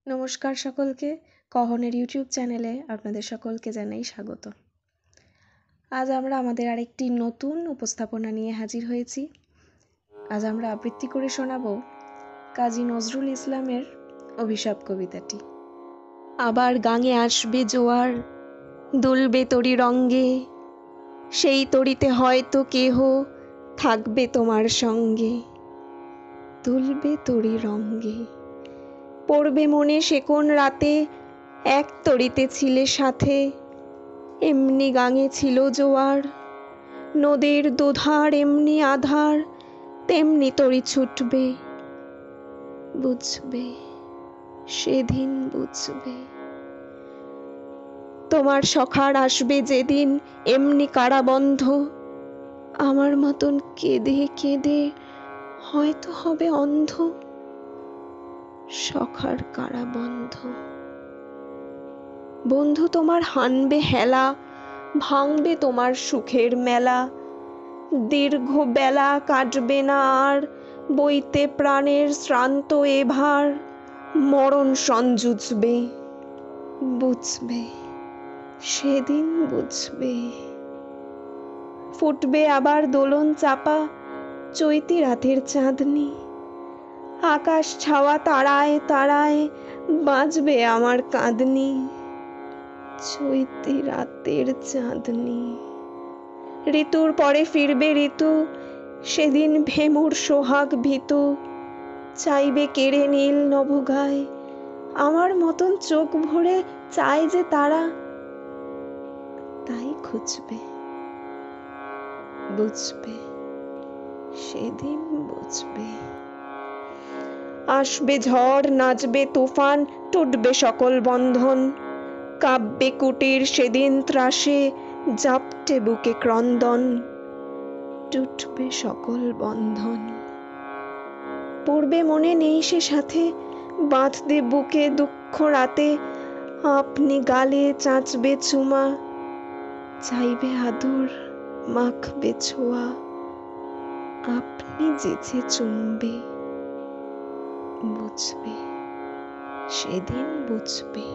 নমস্কার সকলকে, কহনের ইউটিউব চ্যানেলে আপনাদের সকলকে জানাই স্বাগত। আজ আমরা আমাদের আরেকটি নতুন উপস্থাপনা নিয়ে হাজির হয়েছি। আজ আমরা আবৃত্তি করে শোনাব কাজী নজরুল ইসলামের অভিশাপ কবিতাটি। আবার গাঙে আসবে জোয়ার, দুলবে তরি রঙ্গে, সেই তরিতে হয়তো কেহ থাকবে তোমার সঙ্গে। দুলবে তরি রঙ্গে, পড়বে মনে সে কোন রাতে, এক তরিতে ছিলে সাথে, এমনি গাঙে ছিল জোয়ার, নদীর দুধার এমনি আধার, তেমনি তরি ছুটবে, বুঝবে সেদিন বুঝবে। তোমার সখার আসবে যেদিন এমনি কারাবন্ধ, আমার মতন কেঁদে কেঁদে হয়তো হবে অন্ধ। সখার কারাবন্ধ, বন্ধু তোমার হানবে হেলা, ভাঙবে তোমার সুখের মেলা, দীর্ঘ বেলা কাটবে না আর, বইতে প্রাণের শ্রান্ত এভার, মরণ সঞ্জুচবে, বুঝবে সেদিন বুঝবে। ফুটবে আবার দোলন চাপা, চৈতি রাতের চাঁদনি, আকাশ ছাওয়া তারায় তারায় বাজবে আমার কাঁদনি। চৈতি রাতের চাঁদনি, ঋতুর পরে ফিরবে ঋতু, সেদিন ভেমুর সোহাগ ভীতু, চাইবে কেড়ে নীল নভোগায়, আমার মতন চোখ ভরে চায় যে তারা, তাই খুঁজবে, বুঝবে সেদিন বুঝবে। আসবে ঝড়, নাচবে তুফান, টুটবে সকল বন্ধন, কাব্যে কুটির সেদিন ত্রাসে, জাপটে বুকে ক্রন্দন, টুটবে সকল বন্ধন। পড়বে মনে নেই সে সাথে, বাঁধবে বুকে দুঃখ রাতে, আপনি গালে চাঁচবে চুমা, চাইবে আদর মাখবে ছোঁয়া, আপনি যেচে চুমবে, বুঝবে সেদিন বুঝবে।